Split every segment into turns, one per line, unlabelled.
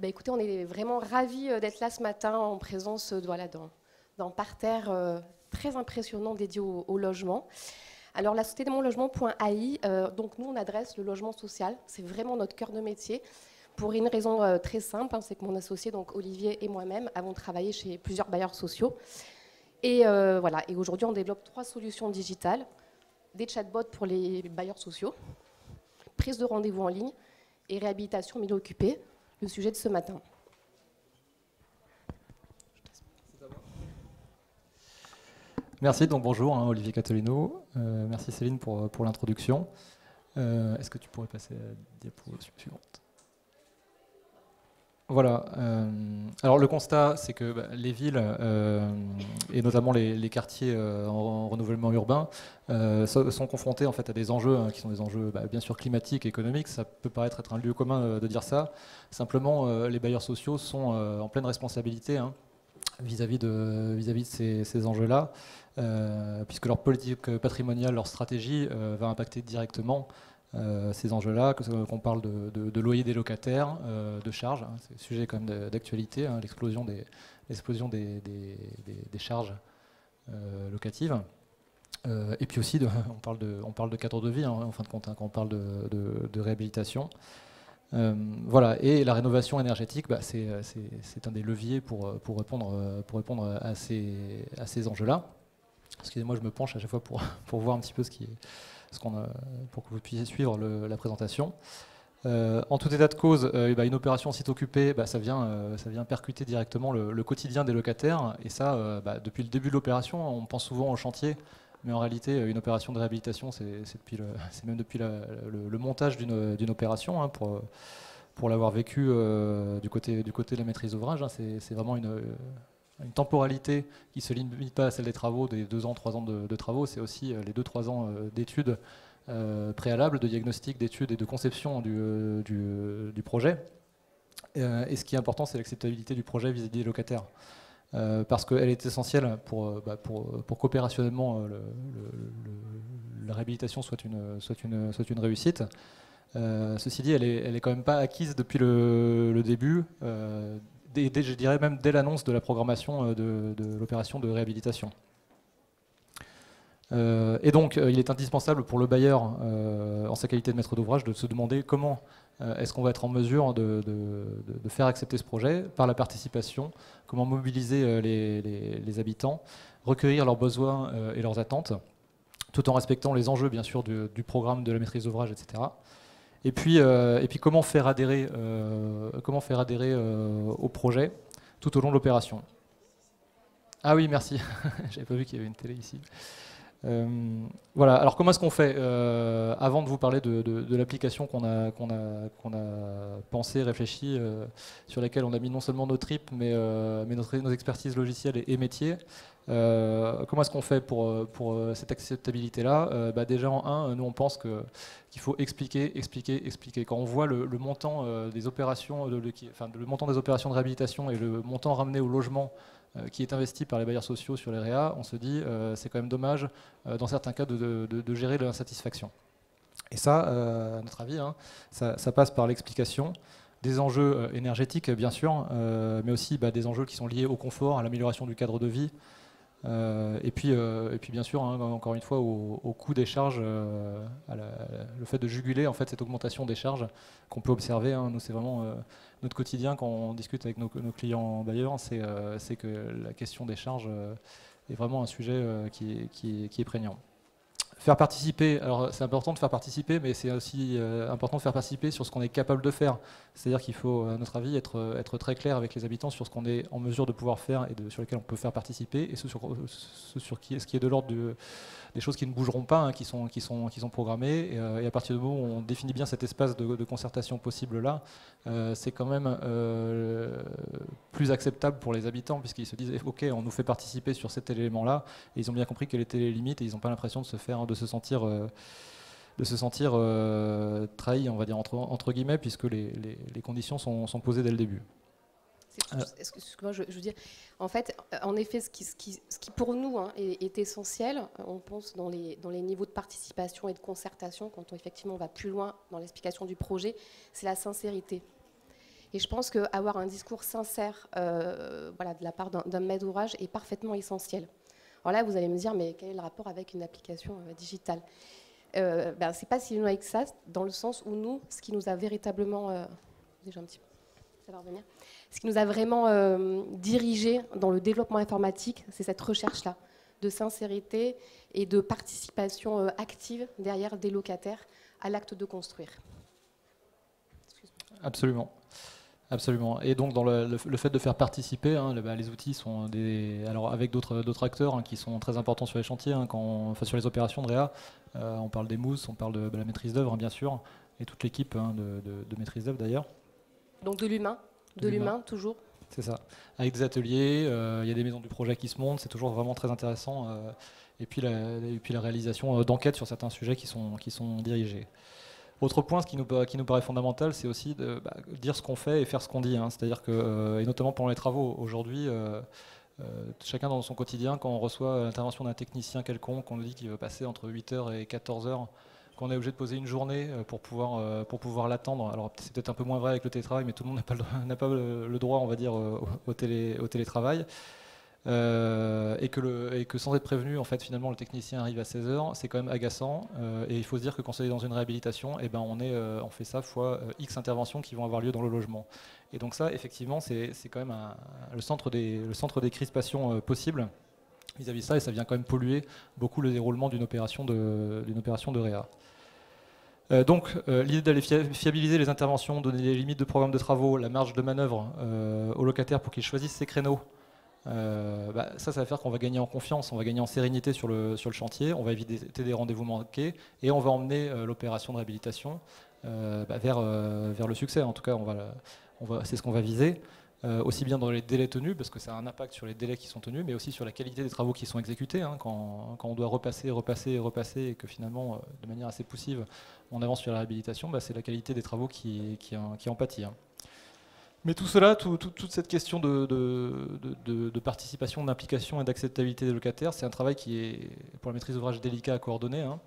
Écoutez, on est vraiment ravis d'être là ce matin en présence d'un parterre très impressionnant dédié au logement. Alors la société de mon logement.ai, donc nous on adresse le logement social, c'est vraiment notre cœur de métier. Pour une raison très simple, c'est que mon associé, donc Olivier et moi-même, avons travaillé chez plusieurs bailleurs sociaux. Et voilà. Et aujourd'hui, on développe 3 solutions digitales, des chatbots pour les bailleurs sociaux, prise de rendez-vous en ligne et réhabilitation milieu occupé, le sujet de ce matin.
Merci, donc bonjour, Olivier Catolino. Merci Céline pour l'introduction. Est-ce que tu pourrais passer à la diapo suivante? Voilà. Alors le constat, c'est que les villes, et notamment les quartiers en renouvellement urbain, sont confrontés en fait à des enjeux qui sont des enjeux bien sûr climatiques et économiques. Ça peut paraître être un lieu commun de dire ça. Simplement, les bailleurs sociaux sont en pleine responsabilité vis-à-vis de ces enjeux-là, puisque leur politique patrimoniale, leur stratégie va impacter directement ces enjeux-là, qu'on parle de loyer des locataires, de charges, c'est un sujet quand même d'actualité, l'explosion des charges locatives. Et puis aussi, on parle de cadre de vie, en fin de compte, quand on parle de réhabilitation. Voilà, et la rénovation énergétique, c'est un des leviers pour répondre à ces enjeux-là. Excusez-moi, je me penche à chaque fois pour voir un petit peu pour que vous puissiez suivre la présentation. En tout état de cause, une opération site occupé, ça vient percuter directement le quotidien des locataires. Et ça, depuis le début de l'opération, on pense souvent au chantier. Mais en réalité, une opération de réhabilitation, c'est même depuis le montage d'une opération, pour l'avoir vécu du côté de la maîtrise d'ouvrage. C'est vraiment une temporalité qui ne se limite pas à celle des travaux, des 2 ans, 3 ans de travaux. C'est aussi les 2-3 ans d'études préalables, de diagnostic, d'études et de conception du projet. Et ce qui est important, c'est l'acceptabilité du projet vis-à-vis des locataires. Parce qu'elle est essentielle pour qu'opérationnellement la réhabilitation soit une réussite. Ceci dit, elle est quand même pas acquise depuis le début, je dirais même dès l'annonce de la programmation de l'opération de réhabilitation. Et donc, il est indispensable pour le bailleur, en sa qualité de maître d'ouvrage, de se demander comment est-ce qu'on va être en mesure de faire accepter ce projet par la participation, comment mobiliser les habitants, recueillir leurs besoins et leurs attentes, tout en respectant les enjeux, bien sûr, du programme de la maîtrise d'ouvrage, etc. Et puis comment faire adhérer au projet tout au long de l'opération. Ah oui, merci. J'avais pas vu qu'il y avait une télé ici. Voilà. Alors comment est-ce qu'on fait avant de vous parler de l'application qu'on a pensé, réfléchi, sur laquelle on a mis non seulement nos tripes, mais nos expertises logicielles et métiers. Comment est-ce qu'on fait pour cette acceptabilité-là? Déjà en un, nous on pense qu'il faut expliquer. Quand on voit le montant des opérations, le montant des opérations de réhabilitation et le montant ramené au logement qui est investi par les bailleurs sociaux sur les REA, on se dit c'est quand même dommage dans certains cas de gérer l'insatisfaction. Et ça, à notre avis, ça passe par l'explication des enjeux énergétiques bien sûr, mais aussi des enjeux qui sont liés au confort, à l'amélioration du cadre de vie, et puis bien sûr, encore une fois, au coût des charges, le fait de juguler en fait cette augmentation des charges qu'on peut observer. Nous, c'est vraiment notre quotidien quand on discute avec nos clients bailleurs, c'est que la question des charges est vraiment un sujet qui est prégnant. Faire participer, alors c'est important de faire participer, mais c'est aussi important de faire participer sur ce qu'on est capable de faire. C'est-à-dire qu'il faut, à notre avis, être très clair avec les habitants sur ce qu'on est en mesure de pouvoir faire et sur lesquels on peut faire participer, et ce qui est de l'ordre des choses qui ne bougeront pas, qui sont programmées. Et à partir du moment où on définit bien cet espace de concertation possible là, c'est quand même plus acceptable pour les habitants, puisqu'ils se disent ok, on nous fait participer sur cet élément-là, et ils ont bien compris quelles étaient les limites, et ils n'ont pas l'impression de se sentir trahis, on va dire entre guillemets, puisque les conditions sont posées dès le début.
Excuse-moi, je veux dire, en fait, en effet, ce qui pour nous est essentiel, on pense dans les niveaux de participation et de concertation, quand effectivement on va plus loin dans l'explication du projet, c'est la sincérité. Et je pense qu'avoir un discours sincère voilà, de la part d'un maître d'ouvrage est parfaitement essentiel. Alors là, vous allez me dire, mais quel est le rapport avec une application digitale? Ben, c'est pas si loin que ça, dans le sens où nous, ce qui nous a véritablement... déjà un petit peu, ça va revenir. Ce qui nous a vraiment dirigé dans le développement informatique, c'est cette recherche-là, de sincérité et de participation active derrière des locataires à l'acte de construire.
Absolument. Absolument. Et donc, dans le fait de faire participer, hein, les outils sont alors avec d'autres acteurs qui sont très importants sur les chantiers, sur les opérations de Réa, on parle des mousses, on parle de la maîtrise d'œuvre, bien sûr, et toute l'équipe de maîtrise d'œuvre d'ailleurs.
Donc de l'humain toujours.
C'est ça. Avec des ateliers, il y a des maisons du projet qui se montent, c'est toujours vraiment très intéressant. Et puis la réalisation d'enquêtes sur certains sujets qui sont dirigés. Autre point, ce qui nous paraît fondamental, c'est aussi de dire ce qu'on fait et faire ce qu'on dit. Hein. C'est-à-dire que, et notamment pendant les travaux, aujourd'hui, chacun dans son quotidien, quand on reçoit l'intervention d'un technicien quelconque, on nous dit qu'il veut passer entre 8h et 14h, qu'on est obligé de poser une journée pour pouvoir l'attendre. Alors c'est peut-être un peu moins vrai avec le télétravail, mais tout le monde n'a pas le droit, on va dire, au télétravail. Et que sans être prévenu, en fait, finalement, le technicien arrive à 16h, c'est quand même agaçant. Et il faut se dire que quand on est dans une réhabilitation, eh ben, on fait ça fois X interventions qui vont avoir lieu dans le logement. Et donc ça, effectivement, c'est quand même le centre des crispations possibles vis-à-vis de ça, et ça vient quand même polluer beaucoup le déroulement d'une opération de Réa. Donc, l'idée d'aller fiabiliser les interventions, donner les limites de programme de travaux, la marge de manœuvre aux locataires pour qu'ils choisissent ses créneaux, ça va faire qu'on va gagner en confiance, on va gagner en sérénité sur le chantier, on va éviter des rendez-vous manqués et on va emmener l'opération de réhabilitation vers le succès. En tout cas, c'est ce qu'on va viser, aussi bien dans les délais tenus, parce que ça a un impact sur les délais qui sont tenus, mais aussi sur la qualité des travaux qui sont exécutés. Hein, quand on doit repasser et que finalement, de manière assez poussive, on avance sur la réhabilitation, c'est la qualité des travaux qui en pâtit. Hein. Mais tout cela, toute cette question de participation, d'implication et d'acceptabilité des locataires, c'est un travail qui est, pour la maîtrise d'ouvrage, délicat à coordonner. Hein.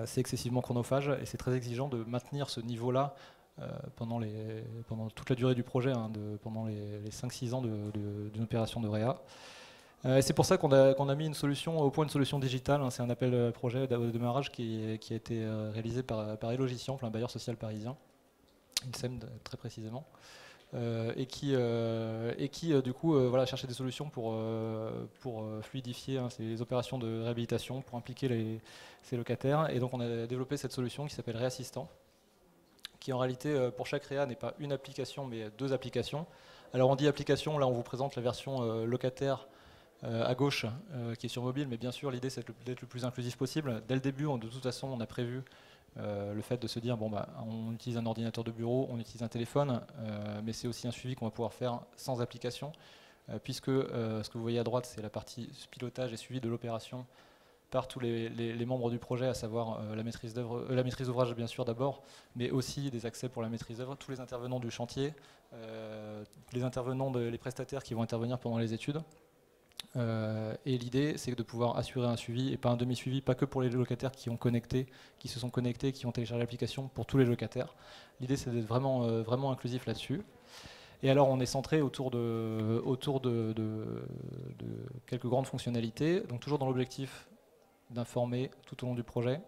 C'est excessivement chronophage et c'est très exigeant de maintenir ce niveau-là pendant toute la durée du projet, hein, pendant les 5-6 ans d'une opération de Réa. C'est pour ça qu'on a mis au point une solution digitale. Hein. C'est un appel à projet de démarrage qui a été réalisé par Elogition, un bailleur social parisien. INSEM très précisément, et qui du coup cherchait des solutions pour fluidifier ces opérations de réhabilitation, pour impliquer ces locataires. Et donc on a développé cette solution qui s'appelle Réassistant, qui en réalité pour chaque Réa n'est pas une application mais 2 applications. Alors on dit application, là on vous présente la version locataire à gauche qui est sur mobile, mais bien sûr l'idée c'est d'être le plus inclusif possible. Dès le début, de toute façon, on a prévu le fait de se dire, on utilise un ordinateur de bureau, on utilise un téléphone, mais c'est aussi un suivi qu'on va pouvoir faire sans application, puisque ce que vous voyez à droite, c'est la partie pilotage et suivi de l'opération par tous les membres du projet, à savoir la maîtrise d'ouvrage bien sûr d'abord, mais aussi des accès pour la maîtrise d'œuvre, tous les intervenants du chantier, les prestataires qui vont intervenir pendant les études. Et l'idée, c'est de pouvoir assurer un suivi et pas un demi-suivi, pas que pour les locataires qui se sont connectés, qui ont téléchargé l'application, pour tous les locataires. L'idée, c'est d'être vraiment inclusif là-dessus. Et alors, on est centré autour de quelques grandes fonctionnalités, donc toujours dans l'objectif d'informer tout au long du projet.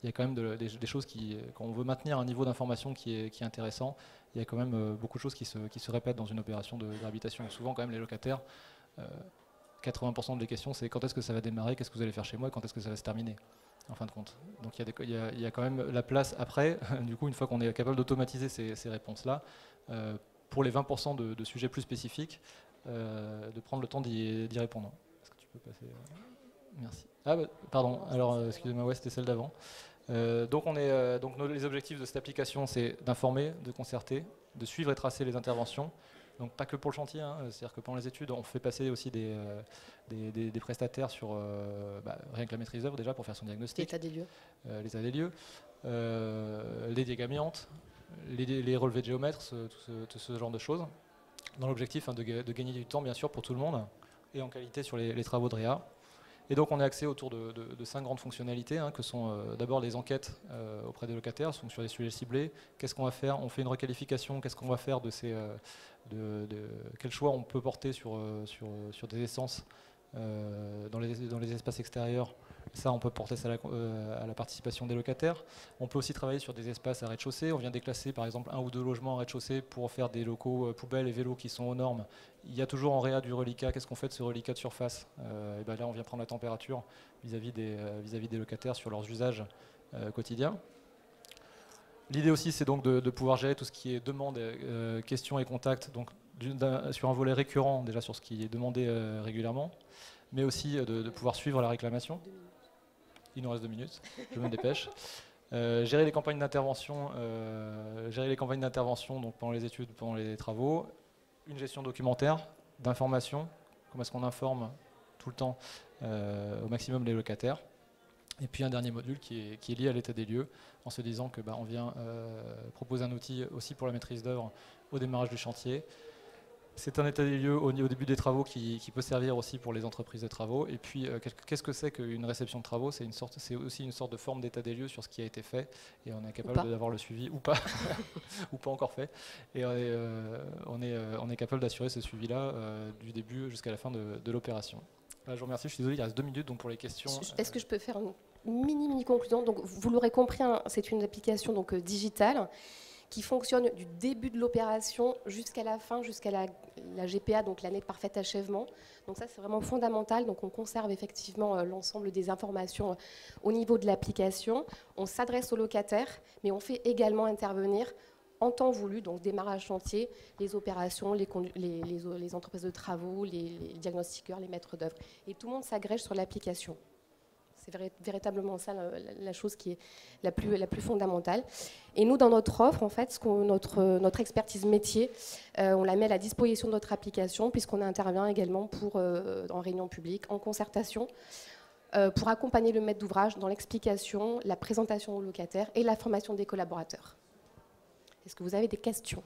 Il y a quand même des choses quand on veut maintenir un niveau d'information qui est intéressant, il y a quand même beaucoup de choses qui se répètent dans une opération de réhabilitation. Et souvent, quand même, les locataires... 80% des questions, c'est quand est-ce que ça va démarrer, qu'est-ce que vous allez faire chez moi, et quand est-ce que ça va se terminer, en fin de compte. Donc il y a quand même la place après, du coup, une fois qu'on est capable d'automatiser ces réponses-là, pour les 20% de sujets plus spécifiques, de prendre le temps d'y répondre. Est-ce que tu peux passer Merci. Pardon, alors excusez-moi, ouais, c'était celle d'avant. Donc les objectifs de cette application, c'est d'informer, de concerter, de suivre et tracer les interventions. Donc pas que pour le chantier, hein, c'est-à-dire que pendant les études, on fait passer aussi des prestataires sur rien que la maîtrise d'œuvre déjà pour faire son diagnostic.
L'état des lieux.
L'état des lieux, les dégâts amiantes, les relevés de géomètres, tout ce genre de choses, dans l'objectif de gagner du temps bien sûr pour tout le monde et en qualité sur les travaux de Réa. Et donc on est axé autour de 5 grandes fonctionnalités, que sont d'abord les enquêtes auprès des locataires, donc sur des sujets ciblés. Qu'est-ce qu'on va faire? On fait une requalification, qu'est-ce qu'on va faire quel choix on peut porter sur des essences dans les espaces extérieurs. Ça, on peut porter ça à la participation des locataires. On peut aussi travailler sur des espaces à rez-de-chaussée. On vient déclasser par exemple 1 ou 2 logements à rez-de-chaussée pour faire des locaux poubelles et vélos qui sont aux normes. Il y a toujours en réa du reliquat. Qu'est-ce qu'on fait de ce reliquat de surface? Et ben là, on vient prendre la température vis-à-vis des locataires sur leurs usages quotidiens. L'idée aussi, c'est donc de pouvoir gérer tout ce qui est demande, questions et contacts, donc sur un volet récurrent, déjà sur ce qui est demandé régulièrement, mais aussi de pouvoir suivre la réclamation. Il nous reste 2 minutes, je me dépêche. Gérer les campagnes d'intervention, donc pendant les études, pendant les travaux. Une gestion documentaire, d'information. Comment est-ce qu'on informe tout le temps au maximum les locataires. Et puis un dernier module qui est lié à l'état des lieux, en se disant que on vient proposer un outil aussi pour la maîtrise d'œuvre au démarrage du chantier. C'est un état des lieux au début des travaux qui peut servir aussi pour les entreprises de travaux. Et puis, qu'est-ce que c'est qu'une réception de travaux? C'est aussi une sorte de forme d'état des lieux sur ce qui a été fait. Et on est capable d'avoir le suivi, ou pas, ou pas encore fait. Et on est capable d'assurer ce suivi-là du début jusqu'à la fin de l'opération. Je vous remercie, je suis désolé, il reste 2 minutes donc pour les questions.
Est-ce que je peux faire une mini conclusion? Donc, vous l'aurez compris, c'est une application donc, digitale qui fonctionne du début de l'opération jusqu'à la fin, jusqu'à la GPA, donc l'année de parfait achèvement. Donc ça, c'est vraiment fondamental. Donc on conserve effectivement l'ensemble des informations au niveau de l'application. On s'adresse aux locataires, mais on fait également intervenir en temps voulu, donc démarrage chantier, les opérations, les entreprises de travaux, les diagnostiqueurs, les maîtres d'œuvre. Et tout le monde s'agrège sur l'application. C'est véritablement ça la chose qui est la plus fondamentale. Et nous, dans notre offre, en fait, notre expertise métier, on la met à la disposition de notre application, puisqu'on intervient également en réunion publique, en concertation, pour accompagner le maître d'ouvrage dans l'explication, la présentation aux locataires et la formation des collaborateurs. Est-ce que vous avez des questions?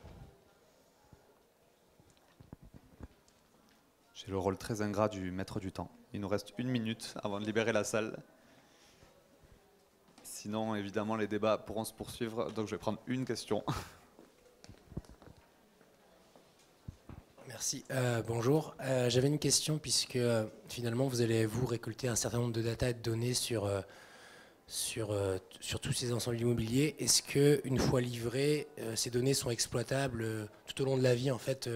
J'ai le rôle très ingrat du maître du temps. Il nous reste 1 minute avant de libérer la salle. Sinon, évidemment, les débats pourront se poursuivre. Donc, je vais prendre une question.
Merci. Bonjour. J'avais une question puisque finalement, vous allez récolter un certain nombre de data et de données sur tous ces ensembles immobiliers. Est-ce qu'une fois livrés, ces données sont exploitables tout au long de la vie en fait,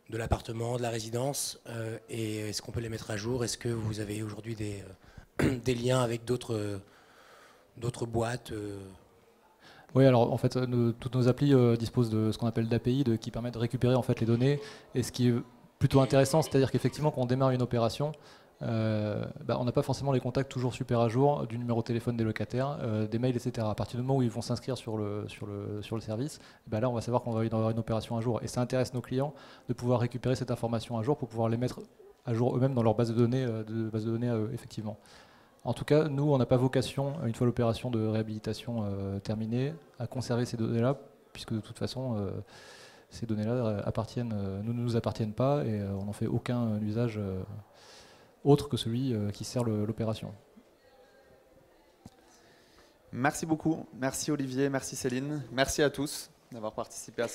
de l'appartement, de la résidence, et est-ce qu'on peut les mettre à jour? Est-ce que vous avez aujourd'hui des liens avec d'autres boîtes
Oui, alors en fait, toutes nos applis disposent de ce qu'on appelle d'API qui permettent de récupérer en fait les données. Et ce qui est plutôt intéressant, c'est-à-dire qu'effectivement, quand on démarre une opération, on n'a pas forcément les contacts toujours super à jour du numéro de téléphone des locataires, des mails, etc. À partir du moment où ils vont s'inscrire sur le service, là on va savoir qu'on va avoir une opération à jour. Et ça intéresse nos clients de pouvoir récupérer cette information à jour pour pouvoir les mettre à jour eux-mêmes dans leur base de données, effectivement. En tout cas, nous, on n'a pas vocation, une fois l'opération de réhabilitation terminée, à conserver ces données-là, puisque de toute façon, ces données-là ne nous appartiennent pas et on n'en fait aucun usage autre que celui qui sert l'opération.
Merci beaucoup. Merci Olivier, merci Céline. Merci à tous d'avoir participé à